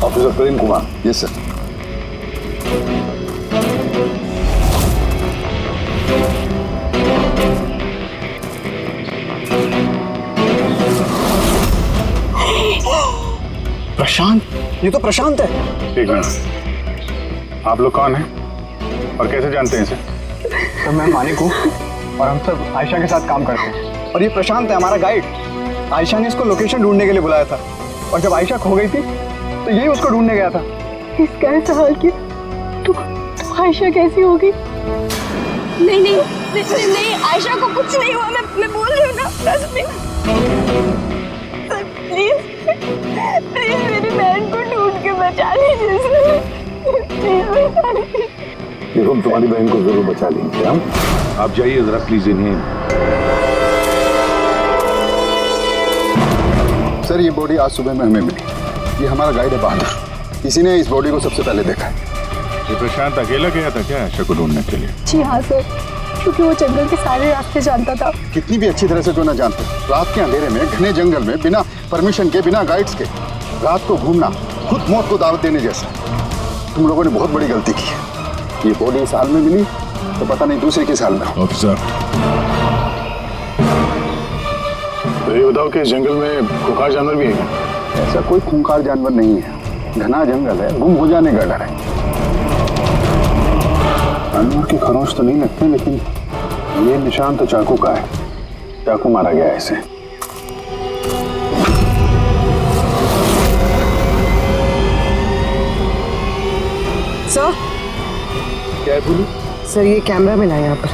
Officer Prem Kumar. Yes sir. Prashant, ये तो प्रशांत है। एक मिनट, आप लोग कौन हैं और कैसे जानते हैं इसे? तो मैं मानिक हूँ और हम सब आयशा के साथ काम करते हैं। और ये प्रशांत है, हमारा गाइड। आयशा ने इसको लोकेशन ढूंढने के लिए बुलाया था और जब आयशा खो गई थी तो यही उसको ढूंढने गया था। इसका ऐसा हाल कि तू आयशा कैसी होगी? नहीं नहीं नहीं नहीं, आयशा को कुछ नहीं हुआ। मैं बोल रही हूँ ना, प्लीज प्लीज मेरी बहन को ढूंढ के बचा लीजिए प्लीज बचा लीजिए। देखो, हम तुम्हारी बहन को जरूर बचा लेंगे। हम आप जाइए जरा प्लीज इन्हें। सर, ये बॉडी आज सुबह में हमें मिली। ये हमारा गाइड है बहादुर। इसी ने इस बॉडी को सबसे पहले देखा है। ये प्रशांत अकेला गया था क्या आयशा को ढूंढने के लिए? जी हाँ सर, क्योंकि वो जंगल के सारे रास्ते जानता था। कितनी भी अच्छी तरह से क्यों ना जानते, रात के अंधेरे में घने जंगल में बिना परमिशन के, बिना गाइड्स के रात को घूमना खुद मौत को दावत देने जैसा। तुम लोगों ने बहुत बड़ी गलती की है। ये बॉडी इस हाल में मिली तो पता नहीं दूसरे किस हाल में। ऑफिसर, तो ये बताओ कि इस जंगल में खुंखार जानवर भी है क्या? ऐसा कोई खूंखार जानवर नहीं है। घना जंगल है, गुम हो जाने का डर है। जानवर के खरोच तो नहीं लगते, लेकिन ये निशान तो चाकू का है। चाकू मारा गया है इसे। सर, क्या है बोली? सर ये कैमरा मिला है यहाँ पर।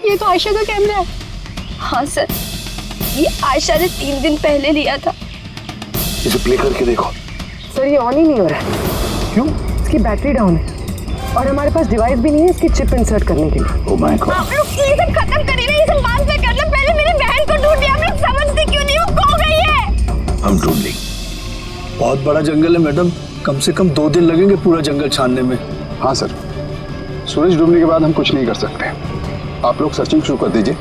ये तो आयशा का कैमरा है। हाँ सर, ये आयशा ने 3 दिन पहले लिया था। इसे प्ले करके देखो। सर ये ऑन ही नहीं हो रहा है। क्यों? इसकी बैटरी डाउन है और हमारे पास डिवाइस भी नहीं है इसकी चिप इंसर्ट करने के लिए। Oh my God. आप लोग ये सब खत्म करिए ना, ये सब बाद में कर लो। पहले मेरी बहन को ढूंढिए। आप लोग समझते क्यों नहीं, वो खो गई है। हम ढूंढ लेंगे। बहुत बड़ा जंगल है मैडम, कम से कम 2 दिन लगेंगे पूरा जंगल छानने में। हाँ सर, सूरज डूबने के बाद हम कुछ नहीं कर सकते। आप लोग सर्चिंग शुरू कर दीजिए,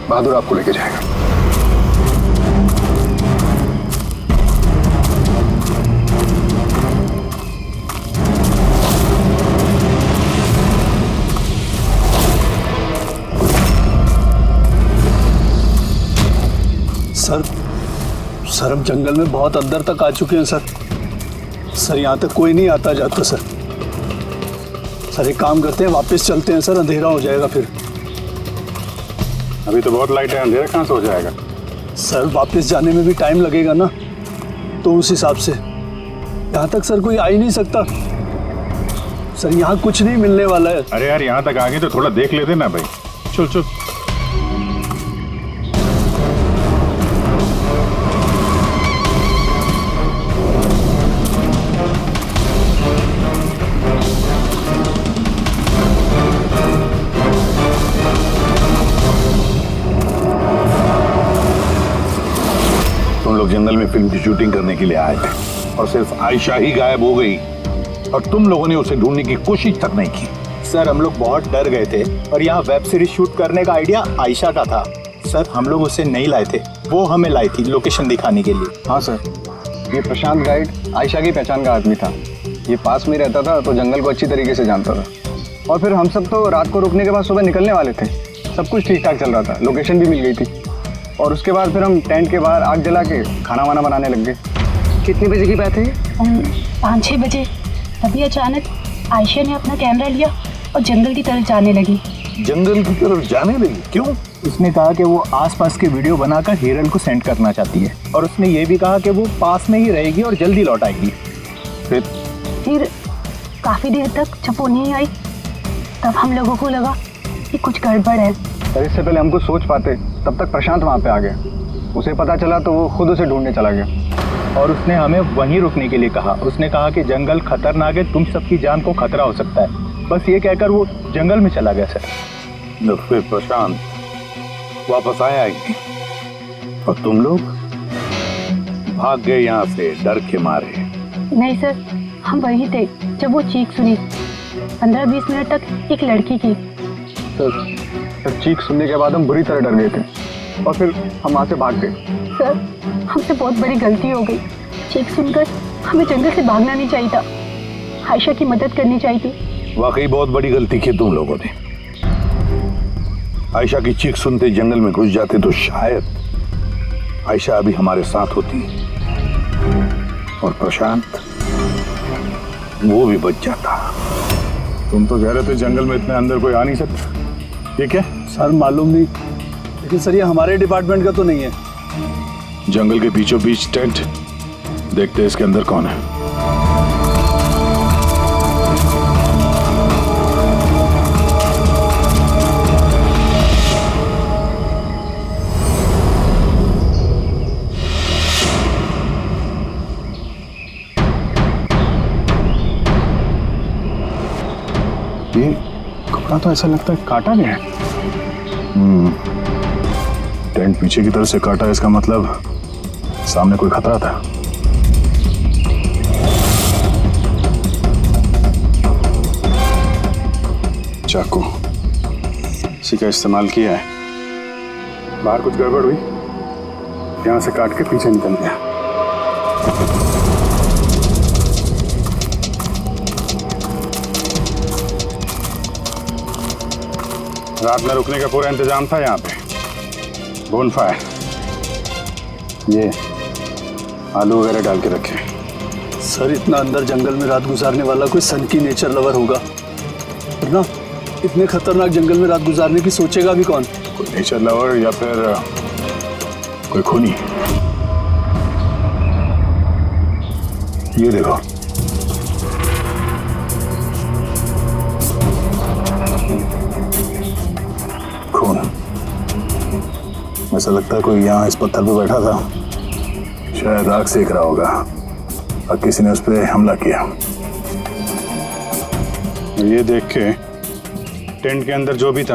बहादुर आपको लेके जाएगा। सर हम जंगल में बहुत अंदर तक आ चुके हैं सर यहाँ तक कोई नहीं आता जाता सर एक काम करते हैं, वापस चलते हैं सर, अंधेरा हो जाएगा फिर। अभी तो बहुत लाइट है, अंधेरा कहाँ से हो जाएगा? सर वापस जाने में भी टाइम लगेगा ना, तो उस हिसाब से यहाँ तक सर कोई आ ही नहीं सकता। सर यहाँ कुछ नहीं मिलने वाला है। अरे यार, यहाँ तक आ गए तो थोड़ा देख लेते ना भाई। चल चल। तुम लोग जंगल में फिल्म की शूटिंग करने के लिए आए थे और सिर्फ आयशा ही गायब हो गई और तुम लोगों ने उसे ढूंढने की कोशिश तक नहीं की। सर हम लोग बहुत डर गए थे और यहाँ वेब सीरीज शूट करने का आइडिया आयशा का था। सर हम लोग उसे नहीं लाए थे, वो हमें लाई थी लोकेशन दिखाने के लिए। हाँ सर, ये प्रशांत गाइड आयशा की पहचान का आदमी था। ये पास में रहता था तो जंगल को अच्छी तरीके से जानता था। और फिर हम सब तो रात को रुकने के बाद सुबह निकलने वाले थे। सब कुछ ठीक ठाक चल रहा था, लोकेशन भी मिल गई थी। और उसके बाद फिर हम टेंट के बाहर आग जला के खाना वाना बनाने लग गए। कितने बजे की बात है? 5-6 बजे। तभी अचानक आयशा ने अपना कैमरा लिया और जंगल की तरफ जाने लगी। जंगल की तरफ जाने लगी? क्यों? उसने कहा कि वो आसपास के वीडियो बनाकर हिरल को सेंड करना चाहती है और उसने ये भी कहा कि वो पास में ही रहेगी और जल्दी लौट आएगी। फिर काफी देर तक जब वो नहीं आई तब हम लोगों को लगा कि कुछ गड़बड़ है। और इससे पहले हम कुछ सोच पाते तब तक प्रशांत वहाँ पे आ गया। उसे पता चला तो वो खुद उसे ढूंढने चला गया और उसने हमें वहीं रुकने के लिए कहा। उसने कहा कि जंगल खतरनाक है, तुम सबकी जान को खतरा हो सकता है। बस ये कहकर वो जंगल में चला गया सर। फिर प्रशांत वापस आया ही और तुम लोग भाग गए यहाँ से डर के मारे। नहीं सर, हम वही थे जब वो चीख सुनी। 15-20 मिनट तक एक लड़की की। सर चीख सुनने के बाद हम बुरी तरह डर गए थे। और फिर हम वहाँ से भाग गए। सर, हमसे बहुत बड़ी गलती हो गई। चीख सुनकर हमें जंगल से भागना नहीं चाहिए था, आयशा की मदद करनी चाहिए थी। वाकई बहुत बड़ी गलती की तुम लोगों ने। आयशा की चीख सुनते जंगल में घुस जाते तो शायद आयशा अभी हमारे साथ होती और प्रशांत वो भी बच जाता। तुम तो कह रहे थे जंगल में इतने अंदर कोई आ नहीं सकता, ये क्या? सर मालूम नहीं, लेकिन सर ये हमारे डिपार्टमेंट का तो नहीं है। जंगल के बीचों बीच टेंट, देखते हैं इसके अंदर कौन है। ये कपड़ा तो ऐसा लगता है काटा गया है। टेंट पीछे की तरफ से काटा है, इसका मतलब सामने कोई खतरा था। चाकू इसी का इस्तेमाल किया है। बाहर कुछ गड़बड़ हुई, यहां से काट के पीछे निकल गया। रात में रुकने का पूरा इंतजाम था यहाँ पे। बोनफायर, ये आलू वगैरह डाल के रखे। सर इतना अंदर जंगल में रात गुजारने वाला कोई सन की नेचर लवर होगा, वरना इतने खतरनाक जंगल में रात गुजारने की सोचेगा भी कौन? कोई नेचर लवर या फिर कोई खूनी। ये देखो, खून। ऐसा लगता है कोई यहाँ इस पत्थर पे बैठा था, शायद आग सेक रहा होगा और किसी ने उस पर हमला किया। ये देख के टेंट के अंदर जो भी था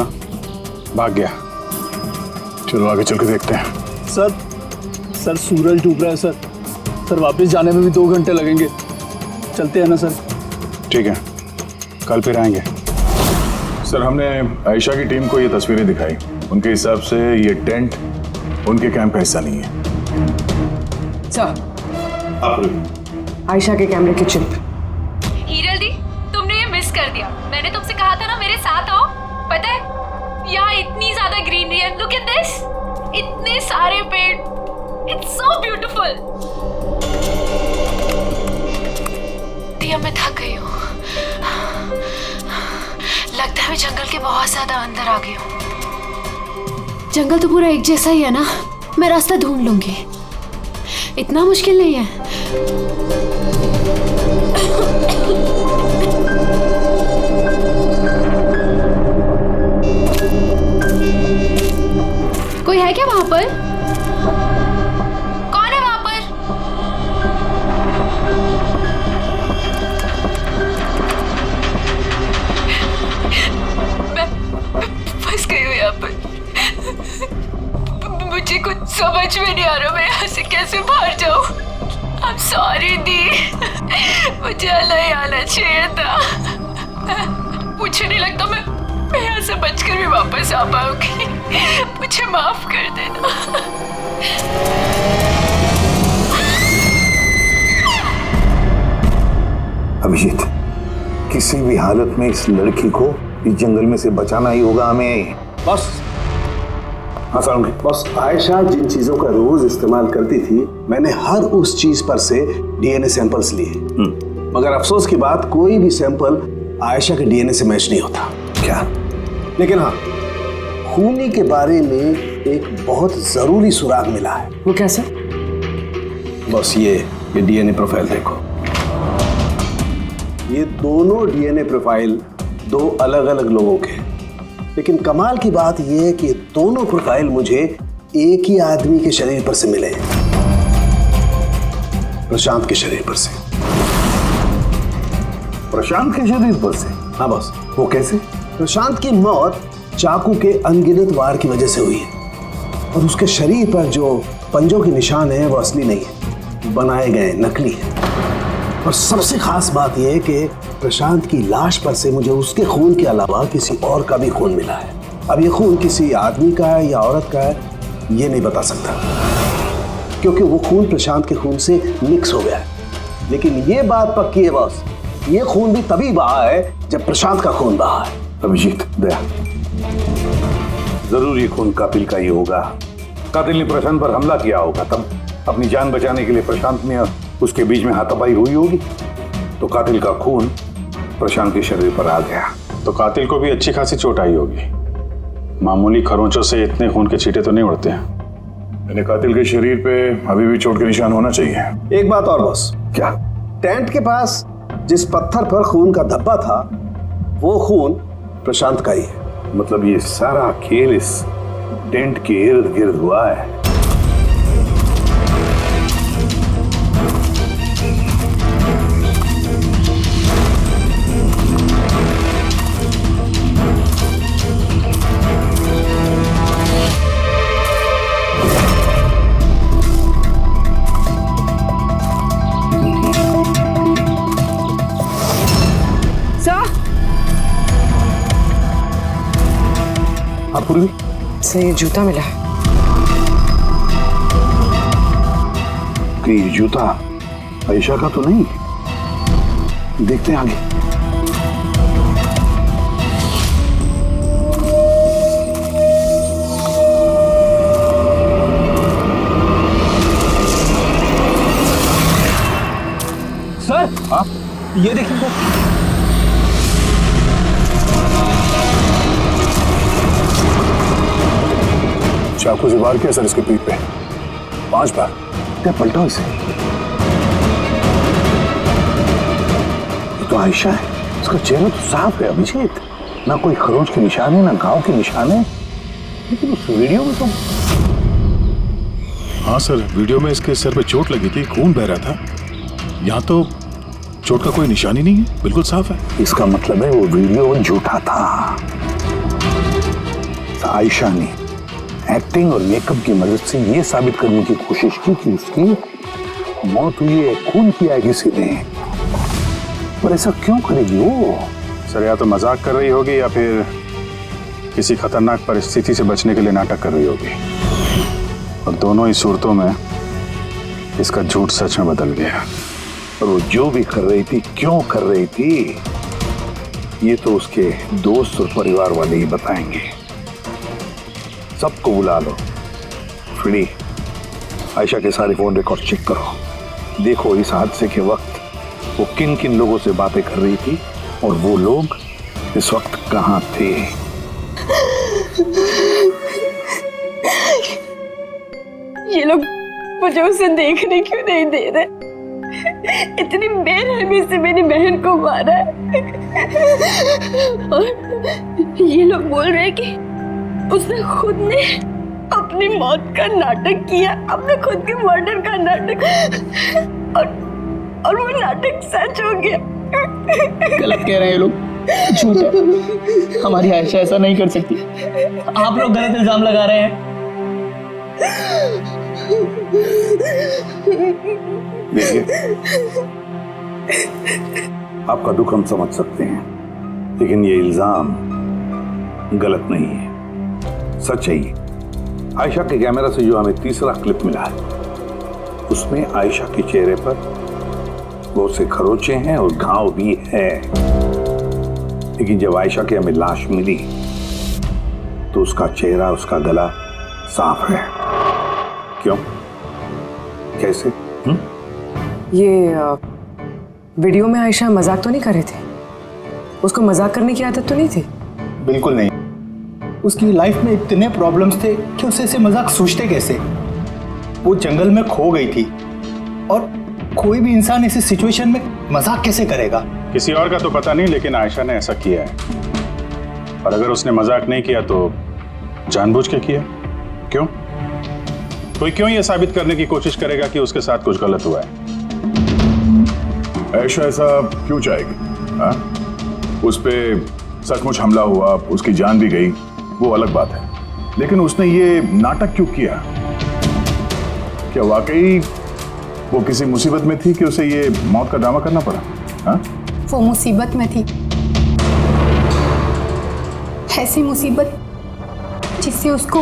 भाग गया। चलो आगे चल के देखते हैं। सर सूरज डूब रहा है सर वापस जाने में भी 2 घंटे लगेंगे। चलते हैं ना सर? ठीक है, कल फिर आएंगे। सर हमने आयशा की टीम को ये तस्वीरें दिखाई, उनके हिसाब से ये टेंट उनके कैंप का हिस्सा नहीं है। सर, आयशा के कैमरे की चिप। हीरल दी, तुमने ये मिस कर दिया। मैंने तुमसे कहा था ना मेरे साथ आओ। पता है यहाँ इतनी ज्यादा ग्रीनरी है, लुक एट दिस, इतने सारे पेड़, इट्स सो ब्यूटीफुल। दिया मैं थक गई हूँ, लगता है मैं जंगल के बहुत ज्यादा अंदर आ गई हूँ। जंगल तो पूरा एक जैसा ही है ना, मैं रास्ता ढूंढ लूंगी, इतना मुश्किल नहीं है। कोई है क्या वहां पर? कौन है वहां पर? मैं फंस गई हूँ यहाँ पर। मुझे कुछ समझ में नहीं आ रहा, मैं यहाँ से कैसे बाहर जाऊँ। I'm sorry दी, मुझे अलग आना चाहिए था। मुझे नहीं लगता मैं यहाँ से बचकर भी वापस आ पाऊंगी। मुझे माफ कर देना। अभिजीत, किसी भी हालत में इस लड़की को इस जंगल में से बचाना ही होगा हमें। बस हाँ सर। बस आयशा जिन चीजों का रोज इस्तेमाल करती थी, मैंने हर उस चीज पर से डीएनए सैंपल्स लिए, मगर अफसोस की बात कोई भी सैंपल आयशा के डीएनए से मैच नहीं होता। क्या? लेकिन हाँ, खूनी के बारे में एक बहुत जरूरी सुराग मिला है। वो कैसे? बस ये डीएनए प्रोफाइल देखो। ये दोनों डीएनए प्रोफाइल 2 अलग अलग लोगों के हैं, लेकिन कमाल की बात यह है कि दोनों प्रोफाइल मुझे एक ही आदमी के शरीर पर से मिले हैं, प्रशांत के शरीर पर से। प्रशांत के शरीर पर से? हाँ बस। वो कैसे? प्रशांत की मौत चाकू के अनगिनत वार की वजह से हुई है, और उसके शरीर पर जो पंजों के निशान हैं वो असली नहीं है, बनाए गए नकली है। और सबसे खास बात यह है कि प्रशांत की लाश पर से मुझे उसके खून के अलावा किसी और का भी खून मिला है। अब ये खून किसी आदमी का है या औरत का है, ये नहीं बता सकता, क्योंकि वो खून प्रशांत के खून से मिक्स हो गया है। लेकिन ये बात पक्की है बॉस, ये खून भी तभी बहा है जब प्रशांत का खून बहा है। अभिजीत, दया, जरूर ये खून कातिल का ही होगा। कातिल ने प्रशांत पर हमला किया होगा, तब अपनी जान बचाने के लिए प्रशांत ने उसके बीच में हाथापाई हुई होगी, तो कातिल का खून प्रशांत के शरीर पर आ गया। तो कातिल को भी अच्छी खासी चोट आई होगी। मामूली खरोंचों से इतने खून के छींटे तो नहीं उड़ते हैं। यानी कातिल के शरीर पे अभी भी चोट के निशान होना चाहिए। एक बात और बॉस, क्या? टेंट के पास जिस पत्थर पर खून का धब्बा था, वो खून प्रशांत का ही है। मतलब ये सारा खेल इस टेंट के इर्द गिर्द हुआ है। पूर्वी से ये जूता मिला है। कि ये जूता आयशा का तो नहीं? देखते हैं आगे। सर, हाँ, ये देखिए सर। चाकू से वार किया सर इसके पीठ पे 5 बार। क्या पलटो इसे? ये तो आयशा है, इसका चेहरा तो साफ है अभिजीत, ना कोई खरोंच के निशान है, ना घाव के निशान है। लेकिन उस वीडियो में तो हाँ सर, वीडियो में इसके सर पे चोट लगी थी, खून बह रहा था। यहाँ तो चोट का कोई निशान ही नहीं है, बिल्कुल साफ है। इसका मतलब है वो वीडियो झूठा था। आयशा ने एक्टिंग और मेकअप की मदद से ये साबित करने की कोशिश की कि उसकी मौत हुई है, खून किया है किसी ने। पर ऐसा क्यों करेगी वो? सर, या तो मजाक कर रही होगी या फिर किसी खतरनाक परिस्थिति से बचने के लिए नाटक कर रही होगी। और दोनों ही सूरतों में इसका झूठ सच में बदल गया। और वो जो भी कर रही थी, क्यों कर रही थी, ये तो उसके दोस्त और परिवार वाले ही बताएंगे। सबको बुला लो। फ्री आयशा के सारे फोन रिकॉर्ड चेक करो। देखो इस हादसे के वक्त वो किन किन लोगों से बातें कर रही थी और वो लोग इस वक्त कहाँ थे। ये लोग मुझे उसे देखने क्यों नहीं दे रहे? इतनी बेरहमी से मेरी बहन को मारा है। और ये लोग बोल रहे हैं कि उसने खुद ने अपनी मौत का नाटक किया, अपने खुद के मर्डर का नाटक, और वो नाटक सच हो गया। गलत कह रहे हैं ये लोग, झूठ है। हमारी आयशा ऐसा नहीं कर सकती। आप लोग गलत इल्जाम लगा रहे हैं। देखिए, आपका दुख हम समझ सकते हैं, लेकिन ये इल्जाम गलत नहीं है, सच है ये। आयशा के कैमरा से जो हमें तीसरा क्लिप मिला है, उसमें आयशा के चेहरे पर बहुत से खरोंचे हैं और घाव भी है। लेकिन जब आयशा की हमें लाश मिली तो उसका चेहरा, उसका गला साफ है। क्यों? कैसे? ये वीडियो में आयशा मजाक तो नहीं कर रहे थे? उसको मजाक करने की आदत तो नहीं थी? बिल्कुल नहीं। उसकी लाइफ में इतने प्रॉब्लम्स थे कि उसे ऐसे मजाक सूझते कैसे? वो जंगल में खो गई थी और कोई भी इंसान ऐसी सिचुएशन में मजाक कैसे करेगा? किसी और का तो पता नहीं, लेकिन आयशा ने ऐसा किया है। और अगर उसने मजाक नहीं किया तो जानबूझ के किया। क्यों? कोई क्यों ये साबित करने की कोशिश करेगा कि उसके साथ कुछ गलत हुआ है? आयशा ऐसा क्यों चाहेगी? हाँ, उस पे सचमुच हमला हुआ, उसकी जान भी गई, वो अलग बात है। लेकिन उसने ये नाटक क्यों किया? क्या वाकई वो किसी मुसीबत में थी कि उसे ये मौत का ड्रामा करना पड़ा? हाँ? वो मुसीबत में थी, ऐसी मुसीबत जिससे उसको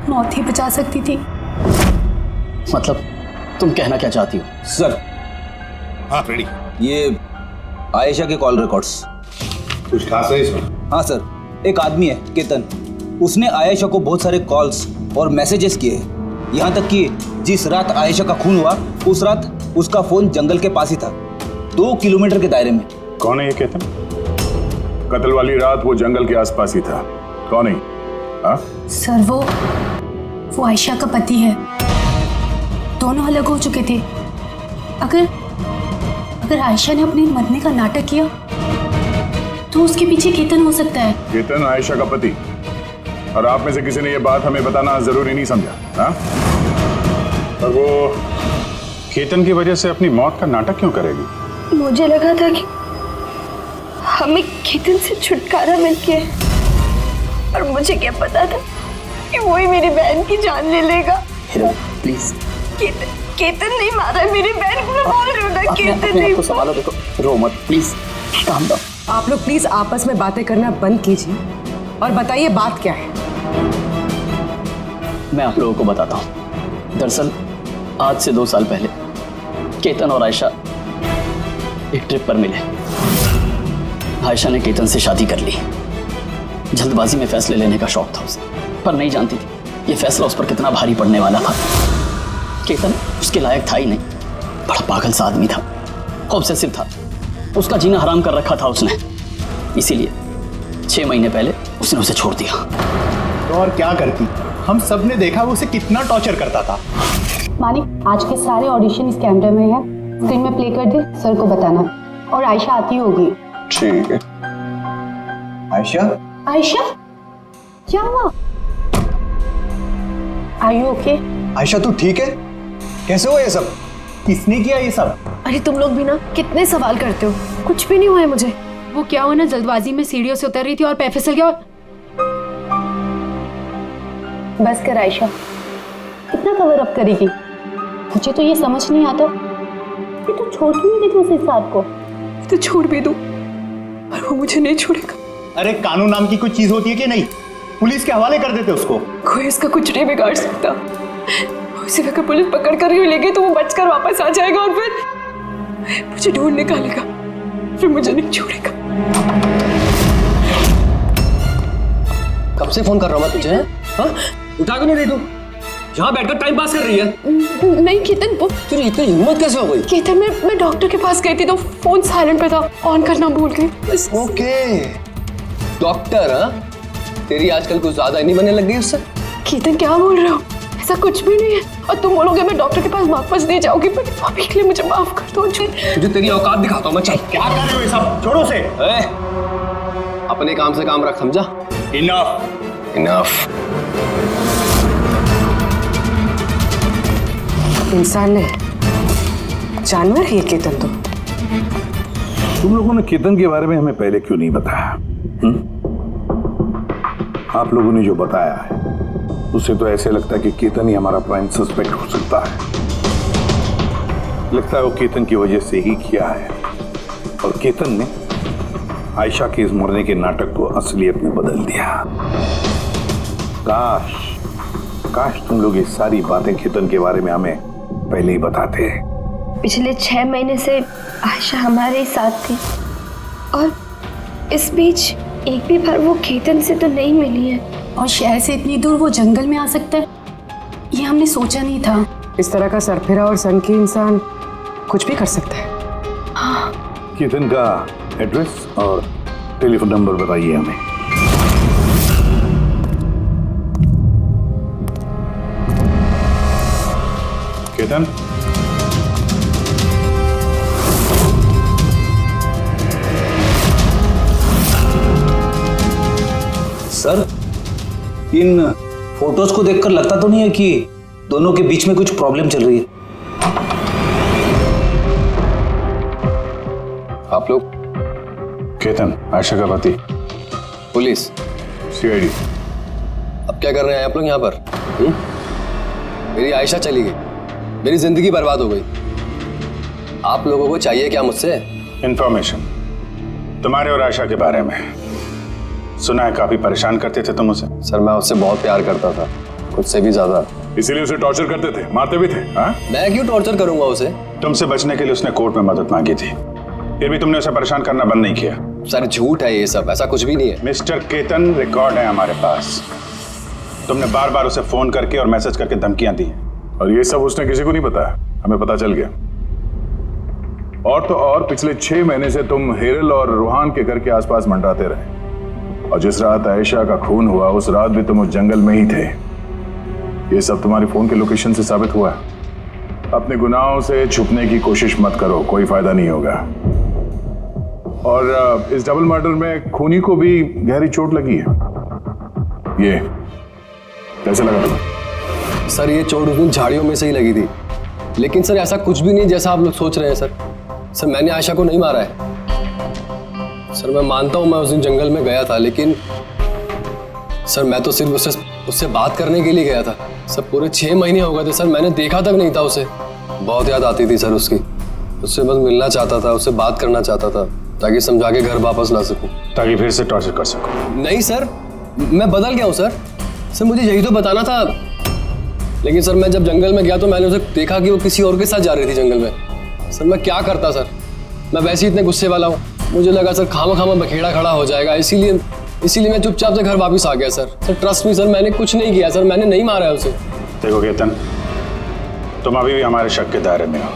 मौत ही बचा सकती थी। मतलब तुम कहना क्या चाहती हो? सर, हाँ रेडी। ये आयशा के कॉल रिकॉर्ड्स। कुछ खास है इसमें? हाँ सर, एक आदमी है केतन, उसने आयशा को बहुत सारे कॉल्स और मैसेजेस किए हैं। यहाँ तक कि जिस रात आयशा का खून हुआ उस रात उसका फोन जंगल के पास ही था, 2 किलोमीटर के दायरे में। कौन है ये केतन? कत्ल वाली रात वो जंगल के आसपास ही था। कौन है? हाँ? सर वो आयशा का पति है। दोनों अलग हो चुके थे। अगर आयशा ने अपने मरने का नाटक किया तो उसके पीछे केतन हो सकता है। केतन आयशा का पति, और आप में से किसी ने ये बात हमें बताना जरूरी नहीं समझा? हाँ? और वो केतन की वजह से अपनी मौत का नाटक क्यों करेगी? मुझे लगा था कि हमें केतन से छुटकारा मिल गया, और मुझे क्या पता था कि वही मेरी बहन की जान ले लेगा। प्लीज। केतन नहीं मारा मेरी बहन को, मैं बोल रही हूँ ना, केतन नहीं। आपको संभालो, देखो, रो मत प्लीज, काम डाउन। आप लोग प्लीज आपस में बातें करना बंद कीजिए और बताइए बात क्या है। मैं आप लोगों को बताता हूँ। दरअसल आज से 2 साल पहले केतन और आयशा एक ट्रिप पर मिले। आयशा ने केतन से शादी कर ली। जल्दबाजी में फैसले लेने का शौक था उसे, पर नहीं जानती थी ये फैसला उस पर कितना भारी पड़ने वाला था। केतन उसके लायक था ही नहीं, बड़ा पागल सा आदमी था, ऑब्सेसिव था, उसका जीना हराम कर रखा था उसने। इसीलिए 6 महीने पहले उसने उसे छोड़ दिया। तो और क्या करती, हम सब ने देखा वो उसे कितना टॉर्चर करता था। मानिक, आज के सारे ऑडिशन इस कैमरे में है, स्क्रीन में प्ले कर दे, सर को बताना। और आयशा आती होगी। ठीक है। आयशा क्या हुआ? Are you okay? आयशा तू ठीक है? कैसे हुआ ये सब? किसने किया ये सब? अरे तुम लोग भी ना कितने सवाल करते हो, कुछ भी नहीं हुआ है मुझे। वो क्या हुआ ना, जल्दबाजी में सीढ़ियों से उतर रही थी और पैर फिसल गया। बस कर आयशा, कितना कवर अप करेगी? मुझे तो ये समझ नहीं आता कि तू छोड़ क्यों नहीं देती उस इंसान को? तो छोड़ भी दूं, पर वो मुझे नहीं छोड़ेगा। अरे कानून नाम की कोई चीज होती है कि नहीं? पुलिस के हवाले कर देते उसको। कोई इसका कुछ नहीं बिगाड़ सकता। उसे अगर पुलिस पकड़ कर ही लेगी तो वो बचकर वापस आ जाएगा और फिर मुझे ढूंढ निकालेगा, फिर मुझे नहीं छोड़ेगा। कब से फोन कर रहा हूँ मैं तुझे? हाँ? उठा क्यों नहीं रही तू? यहाँ बैठकर टाइम पास कर रही है। नहीं केतन, वो तेरी इतनी हिम्मत कैसे हो गई? केतन, मैं डॉक्टर के पास गई थी तो फोन साइलेंट पे था, ऑन करना भूल गई। Okay, doctor? हाँ, तेरी आजकल कुछ ज्यादा ही नहीं बनने लग गई उससे। केतन क्या बोल रहे हो? ऐसा कुछ भी नहीं है, और तुम बोलोगे मैं डॉक्टर के पास वापस नहीं जाऊंगी, पर अभी के लिए मुझे माफ कर दो। तुझे तेरी औकात दिखाता हूँ मैं। चल। क्या कर रहे हो ये सब? छोड़ो उसे। अपने काम से काम रख, समझा? इनफ। इनफ। इंसान ने, जानवर है ये केतन तो। तुम लोगों ने केतन के बारे में हमें पहले क्यों नहीं बताया? आप लोगों ने जो बताया है उससे तो ऐसे लगता है कि केतन ही हमारा प्राइम सस्पेक्ट हो सकता है। लगता है वो केतन की वजह से ही किया है, और केतन ने आयशा के इस मरने के नाटक को असलियत में बदल दिया। काश तुम लोग ये सारी बातें केतन के बारे में हमें पहले ही बताते। पिछले 6 महीने से आयशा हमारे ही साथ थी, और इस बीच एक भी बार वो केतन से तो नहीं मिली है। और शहर से इतनी दूर वो जंगल में आ सकता है, ये हमने सोचा नहीं था। इस तरह का सरफिरा और सनकी इंसान कुछ भी कर सकता है। हाँ। केतन का एड्रेस और टेलीफोन नंबर बताइए हमें। केतन, सर, इन फोटोज को देखकर लगता तो नहीं है कि दोनों के बीच में कुछ प्रॉब्लम चल रही है? आप लोग? केतन आयशा का पति। पुलिस? सीआईडी। अब क्या कर रहे हैं आप लोग यहाँ पर? मेरी आयशा चली गई, मेरी जिंदगी बर्बाद हो गई। आप लोगों को चाहिए क्या मुझसे? इंफॉर्मेशन तुम्हारे और आयशा के बारे में। सुना है काफी परेशान करते थे तुम उसे। सर, मैं उससे बहुत प्यार करता था, खुद से भी ज्यादा। इसीलिए उसे टॉर्चर करते थे, मारते भी थे। हाँ? मैं क्यों टॉर्चर करूंगा उसे? तुमसे बचने के लिए उसने कोर्ट में मदद मांगी थी, फिर भी तुमने उसे परेशान करना बंद नहीं किया। सर झूठ है ये सब, ऐसा कुछ भी नहीं है। मिस्टर केतन, रिकॉर्ड है हमारे पास। तुमने बार बार उसे फोन करके और मैसेज करके धमकियां दी, और ये सब उसने किसी को नहीं बताया, हमें पता चल गया। और तो और पिछले 6 महीने से तुम हेरल और रूहान के घर के आसपास मंडराते रहे, और जिस रात आयशा का खून हुआ उस रात भी तुम उस जंगल में ही थे। ये सब तुम्हारी फोन के लोकेशन से साबित हुआ है। अपने गुनाहों से छुपने की कोशिश मत करो, कोई फायदा नहीं होगा। और इस डबल मर्डर में खूनी को भी गहरी चोट लगी है। ये कैसे लगा तुम्हें? सर ये चोट उस दिन झाड़ियों में से ही लगी थी, लेकिन सर ऐसा कुछ भी नहीं जैसा आप लोग सोच रहे हैं। सर मैंने आयशा को नहीं मारा है। सर मैं मानता हूं मैं उस दिन जंगल में गया था, लेकिन सर मैं तो सिर्फ उससे बात करने के लिए गया था। सर पूरे 6 महीने हो गए थे सर, मैंने देखा तक नहीं था उसे। बहुत याद आती थी सर उसकी, उससे बस मिलना चाहता था, उससे बात करना चाहता था ताकि समझा के घर वापस ला सकूं, ताकि फिर से टॉर्चर कर सको। नहीं सर, मैं बदल गया हूं सर। सर मुझे यही तो बताना था, लेकिन सर मैं जब जंगल में गया तो मैंने उसे देखा कि वो किसी और के साथ जा रही थी जंगल में। सर मैं क्या करता सर, मैं वैसे ही इतने गुस्से वाला हूँ। मुझे लगा सर खामा बखेड़ा खड़ा हो जाएगा, इसीलिए मैं चुपचाप से घर वापस आ गया सर। ट्रस्ट मी सर, मैंने कुछ नहीं किया सर, मैंने नहीं मारा है उसे। देखो केतन, तुम अभी भी हमारे शक के दायरे में हो।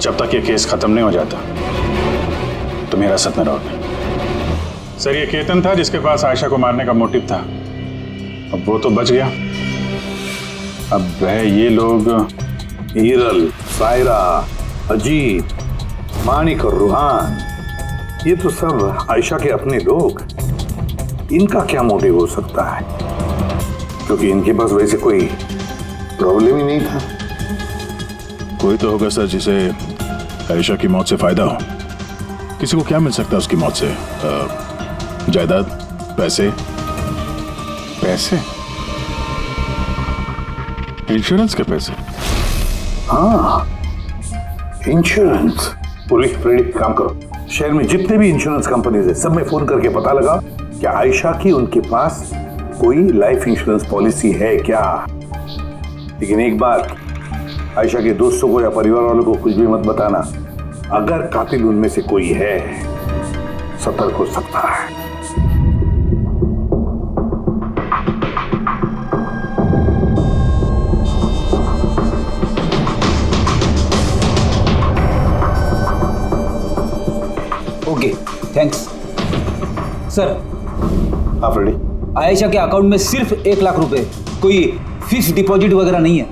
जब तक ये केस खत्म नहीं हो जाता तुम हिरासत में रहोगे। सर ये केतन था जिसके पास आयशा को मारने का मोटिव था, अब वो तो बच गया। अब वह ये लोग हीरल, सायरा, अजीत, मानिक और रूहान, ये तो सब आयशा के अपने लोग। इनका क्या मोटिव हो सकता है? क्योंकि इनके पास वैसे कोई प्रॉब्लम ही नहीं था। कोई तो होगा सर जिसे आयशा की मौत से फायदा हो। किसी को क्या मिल सकता है उसकी मौत से? जायदाद, पैसे? इंश्योरेंस के पैसे? हाँ, इंश्योरेंस। पुलिस प्रेडिक्ट काम करो, शहर में जितने भी इंश्योरेंस कंपनीज है सब में फोन करके पता लगा कि आयशा की उनके पास कोई लाइफ इंश्योरेंस पॉलिसी है क्या। लेकिन एक बात, आयशा के दोस्तों को या परिवार वालों को कुछ भी मत बताना। अगर कातिल उनमें से कोई है, सतर्क हो सकता है। Okay, thanks sir. हाँ फ्रेडी, आयशा के अकाउंट में सिर्फ 1 लाख रुपए, कोई फिक्स डिपॉजिट वगैरह नहीं है।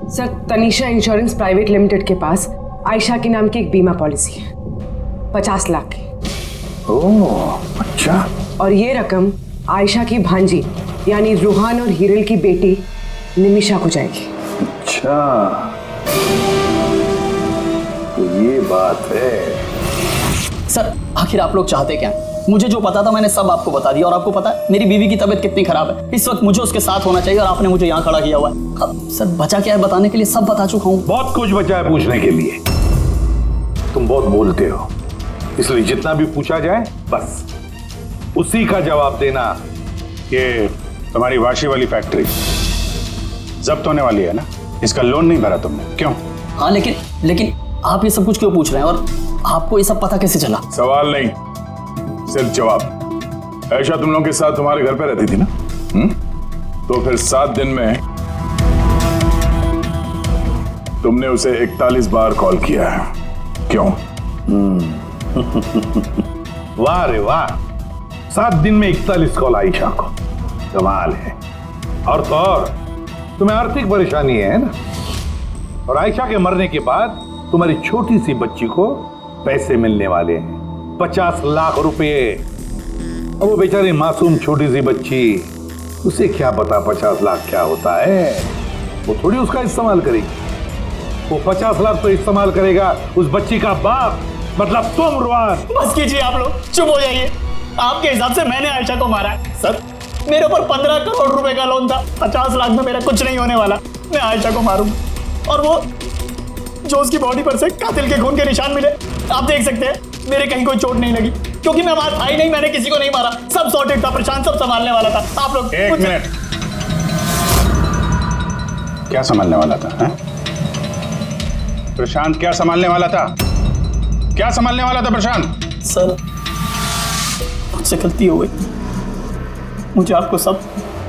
Sir Tanisha insurance private limited के पास आयशा के नाम की एक बीमा पॉलिसी है 50 लाख की। ओह अच्छा। और ये रकम आयशा की भांजी यानी रूहान और हीरल की बेटी निमिषा को जाएगी। अच्छा, तो ये बात है। सर आखिर आप लोग चाहते क्या? मुझे जो पता था मैंने सब आपको बता दिया, और आपको पता है मेरी बीवी की तबीयत कितनी खराब है। इस वक्त मुझे उसके साथ होना चाहिए और आपने मुझे यहाँ खड़ा किया हुआ है। अब सर बचा क्या है बताने के लिए? सब बता चुका हूँ। बहुत कुछ बचा है पूछने के लिए। तुम बहुत बोलते हो, इसलिए जितना भी पूछा जाए बस उसी का जवाब देना। ये तुम्हारी वाशी वाली फैक्ट्री जब्त होने वाली है ना? इसका लोन नहीं भरा तुमने, क्यों? हाँ लेकिन आप ये सब कुछ क्यों पूछ रहे हैं, और आपको ये सब पता कैसे चला? सवाल नहीं, सिर्फ जवाब। आयशा तुम लोगों के साथ तुम्हारे घर पे रहती थी ना? तो फिर 7 दिन में तुमने उसे 41 बार कॉल किया है, क्यों? वाह रे वाह, 7 दिन में 41 कॉल आयशा को, कमाल है। और तो और तुम्हें आर्थिक परेशानी है ना, और आयशा के मरने के बाद तुम्हारी छोटी सी बच्ची को पैसे मिलने वाले हैं 50 लाख रुपए। अब वो बेचारी मासूम छोटी सी बच्ची, उसे क्या पता 50 लाख क्या होता है? वो थोड़ी उसका इस्तेमाल करेगी। वो 50 लाख तो इस्तेमाल करेगा उस बच्ची का बाप, मतलब तुम रूहान। बस कीजिए आप लोग, चुप हो जाइए। आपके हिसाब से मैंने आयशा को मारा है? सर मेरे ऊपर 15 करोड़ रुपए का लोन था, 50 लाख में मेरा कुछ नहीं होने वाला। मैं आयशा को मारूंगा, और वो जो उसकी बॉडी पर से कातिल के खून के निशान मिले, आप देख सकते हैं मेरे कहीं कोई चोट नहीं लगी। क्योंकि मैं मार था ही नहीं, मैंने किसी को नहीं मारा, सब सॉर्टेड था, प्रशांत सब संभालने वाला था। आप लोग एक मिनट, क्या संभालने वाला था? हैं? प्रशांत क्या संभालने वाला था? क्या संभालने वाला था प्रशांत? सर मुझसे गलती हो गई, मुझे आपको सब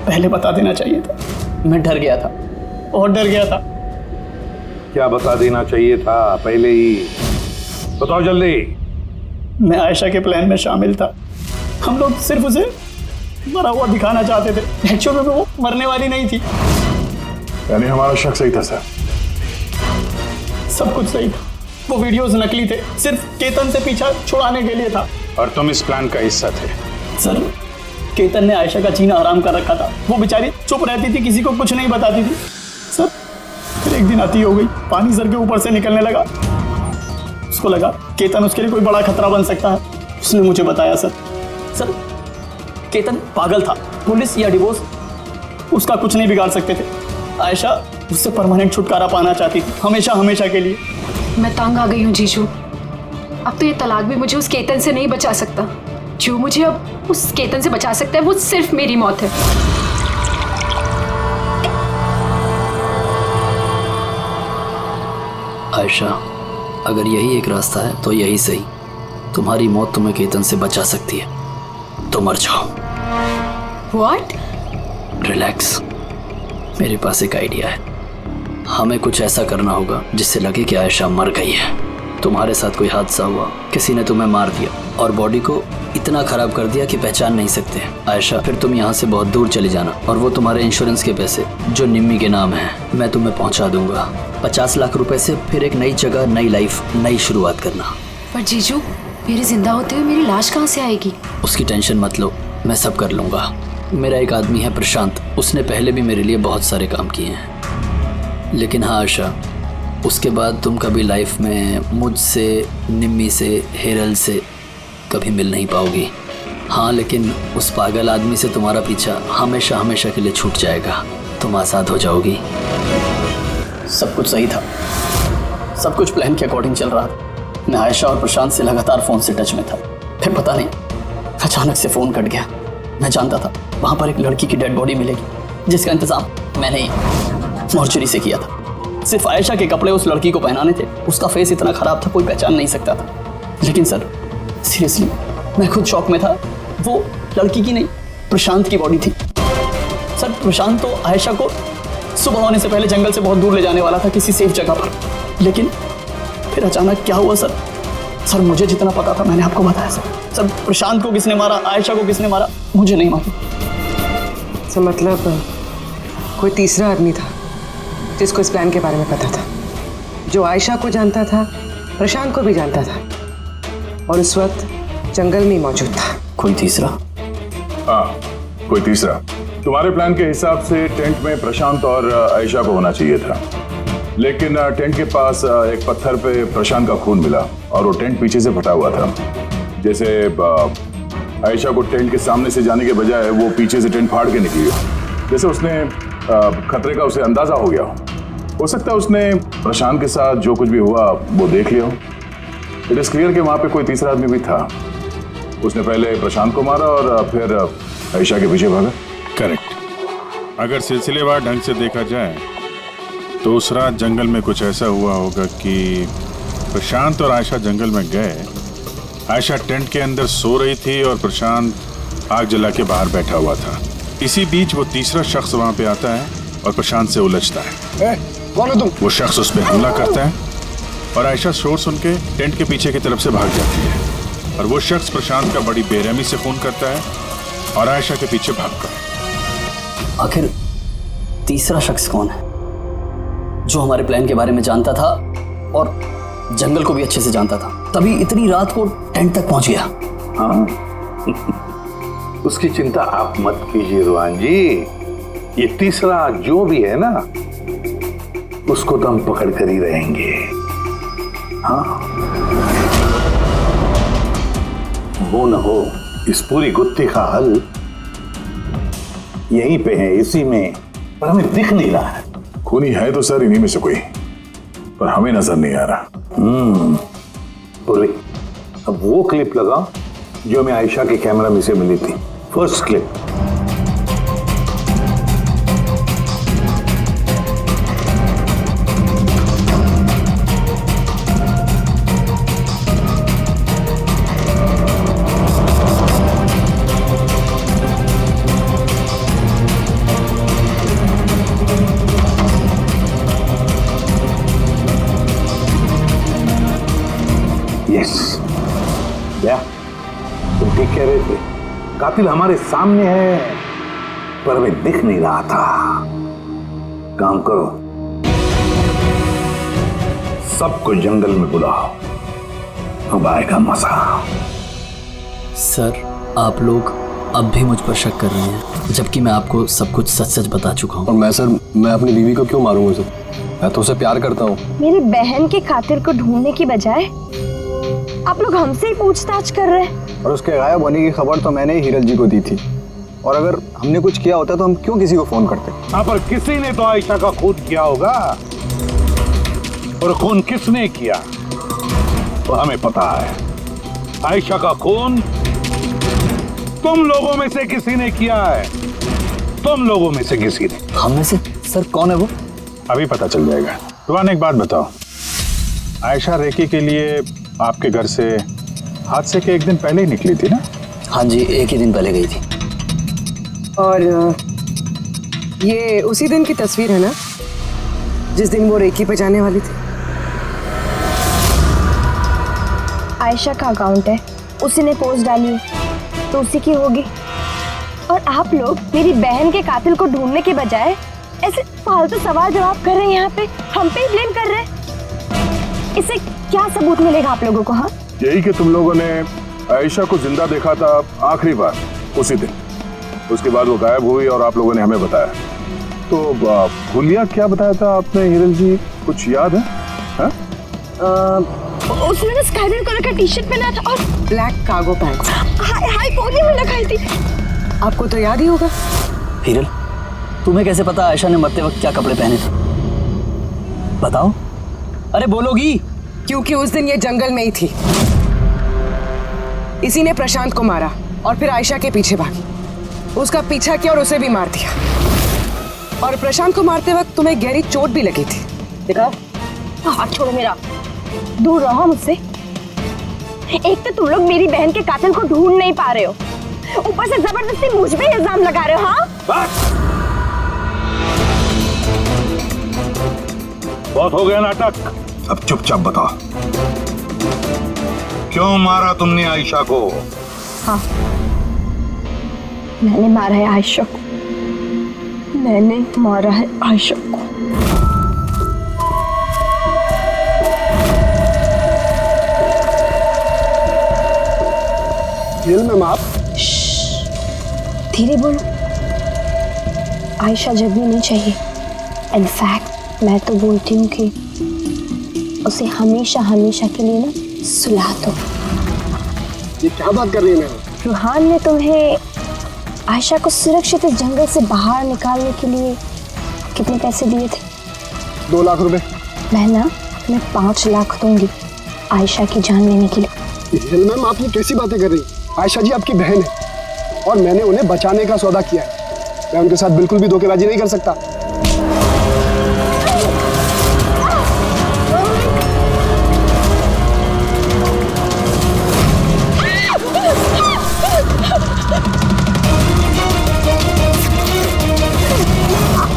पहले बता देना चाहिए था। मैं डर गया था, बहुत डर गया था। क्या बता देना चाहिए था पहले ही? बताओ जल्दी। मैं आयशा के प्लान में शामिल था। हम लोग सिर्फ उसे मरा हुआ दिखाना चाहते थे, एक्चुअली में वो मरने वाली नहीं थी। यानी हमारा शक सही था सर? सब कुछ सही था, वो वीडियोस नकली थे, सिर्फ केतन से पीछा छुड़ाने के लिए था। और तुम इस प्लान का हिस्सा थे? सर केतन ने आयशा का जीना हराम कर रखा था, वो बेचारी चुप रहती थी, किसी को कुछ नहीं बताती थी। सर फिर एक दिन आती हो गई, पानी सर के ऊपर से निकलने लगा, उसको लगा केतन उसके लिए कोई बड़ा खतरा बन सकता है, उसने मुझे बताया। सर केतन पागल था, पुलिस या डिवोर्स उसका कुछ नहीं बिगाड़ सकते थे। आयशा उससे परमानेंट छुटकारा पाना चाहती थी, हमेशा हमेशा के लिए। मैं तंग आ गई हूँ जीजू, अब तो ये तलाक भी मुझे उस केतन से नहीं बचा सकता। जो मुझे अब उस केतन से बचा सकता है वो सिर्फ मेरी मौत है। आयशा, अगर यही एक रास्ता है तो यही सही। तुम्हारी मौत तुम्हें केतन से बचा सकती है, तो मर जाओ। What? रिलैक्स, मेरे पास एक आइडिया है। हमें कुछ ऐसा करना होगा जिससे लगे कि आयशा मर गई है। तुम्हारे साथ कोई हादसा हुआ, किसी ने तुम्हें मार दिया और बॉडी को इतना खराब कर दिया कि पहचान नहीं सकते। आयशा, फिर तुम यहाँ से बहुत दूर चली जाना और वो तुम्हारे इंश्योरेंस के पैसे जो निम्मी के नाम है मैं तुम्हें पहुँचा दूंगा। 50 लाख रुपए से फिर एक नई जगह, नई लाइफ, नई शुरुआत करना। पर जीजू, मेरे जिंदा होते हुए मेरी लाश कहाँ से आएगी? उसकी टेंशन मत लो, मैं सब कर लूँगा। मेरा एक आदमी है प्रशांत, उसने पहले भी मेरे लिए बहुत सारे काम किए हैं। लेकिन हाँ आयशा, उसके बाद तुम कभी लाइफ में मुझसे, निम्मी से, हेरल से कभी मिल नहीं पाओगी। हाँ, लेकिन उस पागल आदमी से तुम्हारा पीछा हमेशा हमेशा के लिए छूट जाएगा, तुम आज़ाद हो जाओगी। सब कुछ सही था, सब कुछ प्लान के अकॉर्डिंग चल रहा था। मैं आयशा और प्रशांत से लगातार फ़ोन से टच में था, फिर पता नहीं अचानक से फ़ोन कट गया। मैं जानता था वहाँ पर एक लड़की की डेड बॉडी मिलेगी, जिसका इंतज़ाम मैंने ही मॉर्चरी से किया था। सिर्फ आयशा के कपड़े उस लड़की को पहनाने थे, उसका फेस इतना ख़राब था कोई पहचान नहीं सकता था। लेकिन सर सीरियसली मैं खुद शॉक में था, वो लड़की की नहीं प्रशांत की बॉडी थी। सर प्रशांत तो आयशा को सुबह होने से पहले जंगल से बहुत दूर ले जाने वाला था किसी सेफ जगह पर, लेकिन फिर अचानक क्या हुआ सर? सर मुझे जितना पता था मैंने आपको बताया सर। सर प्रशांत को किसने मारा, आयशा को किसने मारा, मुझे नहीं मालूम। तो मतलब कोई तीसरा आदमी था जिसको इस प्लान के बारे में पता था, जो आयशा को जानता था, प्रशांत को भी जानता था और उस वक्त जंगल में ही मौजूद था। कोई तीसरा? हाँ, कोई तीसरा। तुम्हारे प्लान के हिसाब से टेंट में प्रशांत और आयशा को होना चाहिए था, लेकिन टेंट के पास एक पत्थर पे प्रशांत का खून मिला और वो टेंट पीछे से फटा हुआ था। जैसे आयशा को टेंट के सामने से जाने के बजाय वो पीछे से टेंट फाड़ के निकली, जैसे उसने खतरे का उसे अंदाजा हो गया हो सकता है उसने प्रशांत के साथ जो कुछ भी हुआ वो देख लिया हो। इट इज क्लियर कि वहां पे कोई तीसरा आदमी भी था। उसने पहले प्रशांत को मारा और फिर आयशा के पीछे भागा। करेक्ट। अगर सिलसिलेवार ढंग से देखा जाए तो उस रात जंगल में कुछ ऐसा हुआ होगा कि प्रशांत और आयशा जंगल में गए, आयशा टेंट के अंदर सो रही थी और प्रशांत आग जला के बाहर बैठा हुआ था। इसी बीच वो तीसरा शख्स वहां पे आता है और प्रशांत से उलझता है। कौन है तुम? वो शख्स उस पर हमला करता है और आयशा शोर सुन के टेंट के पीछे की तरफ से भाग जाती है और वो शख्स प्रशांत का बड़ी बेरहमी से खून करता है और आयशा के पीछे भागता है। आखिर तीसरा शख्स कौन है जो हमारे प्लान के बारे में जानता था और जंगल को भी अच्छे से जानता था, तभी इतनी रात को टेंट तक पहुंच गया? हाँ उसकी चिंता आप मत कीजिए रुहान जी, ये तीसरा जो भी है ना उसको तो हम पकड़ कर ही रहेंगे। हाँ वो न हो, इस पूरी गुत्थी का हल यहीं पे है, इसी में, पर हमें दिख नहीं रहा है। खूनी है तो सर इन्हीं में से कोई, पर हमें नजर नहीं आ रहा। पूर्वी, अब वो क्लिप लगाओ जो हमें आयशा के कैमरा में से मिली थी, फर्स्ट क्लिप। यस, क्या तुम ठीक कह रहे थे? कातिल हमारे सामने है पर हमें दिख नहीं रहा था। काम करो, सबको जंगल में बुलाओ, अब आएगा मजा। सर, आप लोग अब भी मुझ पर शक कर रहे हैं, जबकि मैं आपको सब कुछ सच सच बता चुका हूँ। और मैं सर, मैं अपनी बीवी को क्यों मारूंगा सर? मैं तो उसे प्यार करता हूँ। मेरी बहन के कातिल को ढूंढने की बजाय आप लोग हमसे ही पूछताछ कर रहे हैं। और उसके गायब होने की खबर तो मैंने ही हीरल जी को दी थी, और अगर हमने कुछ किया होता तो हम क्यों किसी को फोन करते? हाँ, पर किसी ने तो आयशा का खून किया होगा, और खून किसने किया वो हमें पता है। आयशा का खून तुम लोगों में से किसी ने किया है, तुम लोगों में से किसी ने। हम में से? सर, कौन है वो? अभी पता चल जाएगा। रुहान, एक बात बताओ, आयशा रेकी के लिए आपके घर से हादसे के एक दिन पहले ही निकली थी ना? हाँ जी, एक ही दिन पहले गई थी। और ये उसी दिन की तस्वीर है ना, जिस दिन वो रेकी पे जाने वाली थी? आयशा का अकाउंट है, उसी ने पोस्ट डाली है तो उसी की होगी। और आप लोग मेरी बहन के कातिल को ढूंढने के बजाय ऐसे फालतू सवाल जवाब कर रहे हैं, यहाँ पे हम पे ही ब्लेम कर रहे हैं। इससे क्या सबूत मिलेगा आप लोगों को? हाँ, यही कि तुम लोगों ने आयशा को जिंदा देखा था आखिरी बार उसी दिन, उसके बाद वो गायब हुई और आप लोगों ने हमें बताया। तो हुलिया क्या बताया था आपने हीरल जी, कुछ याद है? उसने ना स्काई ब्लू कलर का टी शर्ट पहना था और black cargo pants. High pony में लगाई थी। आपको तो याद ही होगा। हीरल, तुम्हें कैसे पता आयशा ने मरते वक्त क्या कपड़े पहने थे? बताओ, अरे बोलोगी? क्योंकि उस दिन ये जंगल में ही थी। इसी ने प्रशांत को मारा और फिर आयशा के पीछे भागी, उसका पीछा किया और उसे भी मार दिया। और प्रशांत को मारते वक्त तुम्हें गहरी चोट भी लगी थी, देखा? हाथ छोड़ो मेरा, दूर रहो मुझसे। एक तो तुम लोग मेरी बहन के कातिल को ढूंढ नहीं पा रहे हो, ऊपर से जबरदस्ती मुझ पे इल्जाम लगा रहे हो। हाँ, बहुत हो गया नाटक, अब चुपचाप बताओ, क्यों मारा तुमने आयशा को? हाँ, मैंने मारा है आयशा को, मैंने मारा है आयशा को। मैम, आप धीरे बोलो, आयशा जगनी नहीं चाहिए। इनफैक्ट मैं तो बोलती हूँ कि उसे हमेशा हमेशा के लिए ना सुला दो। ये क्या बात कर रही है मैम? रूहान ने तुम्हें आयशा को सुरक्षित इस जंगल से बाहर निकालने के लिए कितने पैसे दिए थे? 2 लाख रुपए। मैं ना तुम्हें 5 लाख दूंगी आयशा की जान लेने के लिए। मैम, आप ये कैसी बातें कर रही हैं? आयशा जी आपकी बहन है और मैंने उन्हें बचाने का सौदा किया है। मैं उनके साथ बिल्कुल भी धोखेबाजी नहीं कर सकता।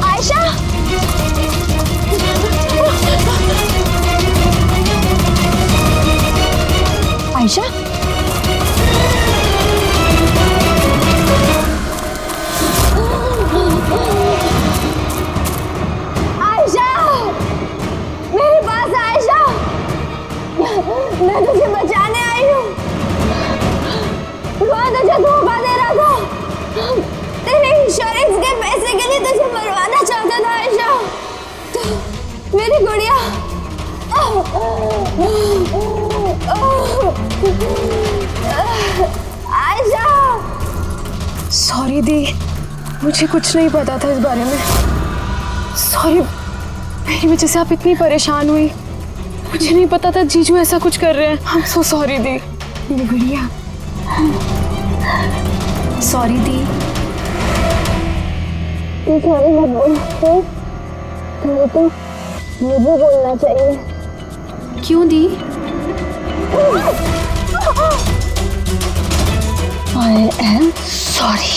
आयशा, आयशा, मैं तुझे बचाने आई हूँ। रुहान तुझे धोखा दे रहा था, तेरे इंश्योरेंस के पैसे के लिए तुझे मरवाना चाहता था आयशा। तो मेरी गुड़िया, आयशा। सॉरी दी, मुझे कुछ नहीं पता था इस बारे में। सॉरी, मेरी वजह से आप इतनी परेशान हुई। मुझे नहीं पता था जीजू ऐसा कुछ कर रहे हैं। I'm so sorry दी। मेरी गुड़िया, सॉरी दी। तू सॉरी मत बोल, तो मुझे बोलना चाहिए। क्यों दी? I am sorry.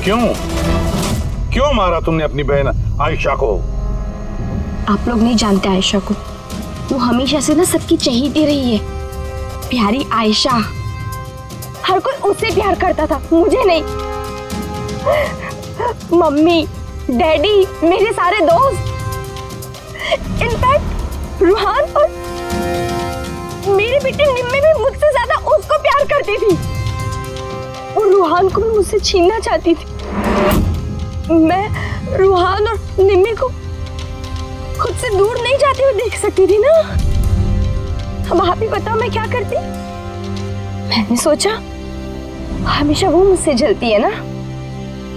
क्यों मारा तुमने अपनी बहन आयशा को? आप लोग नहीं जानते आयशा को। वो हमेशा से ना सबकी चहेती रही है, प्यारी आयशा। हर कोई उससे प्यार करता था, मुझे नहीं। मम्मी, डैडी, मेरे सारे दोस्त, इनफैक्ट रूहान और मेरी बेटी निम्मी भी मुझसे ज्यादा उसको प्यार करती थी। वो रूहान को भी मुझसे छीनना चाहती थी। मैं रूहान और निम्मी को खुद से दूर नहीं जाते हुए देख सकती थी ना। अब आप ही बताओ मैं क्या करती? मैंने सोचा हमेशा वो मुझसे जलती है ना,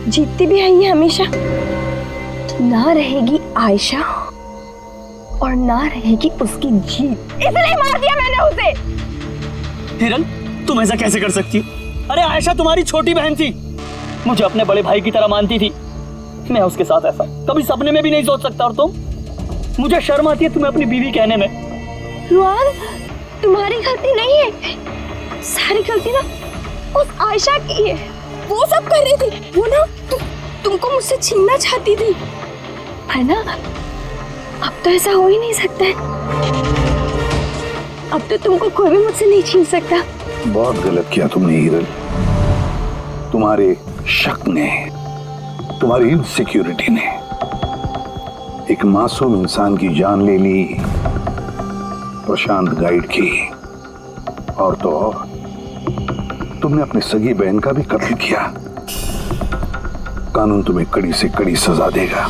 जीतती भी है ये हमेशा, तो ना रहेगी आयशा और ना रहेगी उसकी जीत। इसलिए मार दिया मैंने उसे। हिरन, तुम ऐसा कैसे कर सकती हो? अरे आयशा तुम्हारी छोटी बहन थी, मुझे अपने बड़े भाई की तरह मानती थी। मैं उसके साथ ऐसा कभी सपने में भी नहीं सोच सकता। और तुम, मुझे शर्म आती है तुम्हें अपनी बीवी कहने में। रुआन, तुम्हारी गलती नहीं है, सारी गलती ना उस आयशा की है। वो सब कर रही थी, वो ना तुमको मुझसे छीनना चाहती थी, है ना? अब तो ऐसा हो ही नहीं सकता है। अब तो तुमको कोई भी मुझसे नहीं छीन सकता। बहुत गलत किया तुमने हिरन। तुम्हारे शक ने, तुम्हारी इनसिक्योरिटी ने एक मासूम इंसान की जान ले ली, प्रशांत गाइड की। और तो और तुमने अपनी सगी बहन का भी कत्ल किया। कानून तुम्हें कड़ी से कड़ी सजा देगा।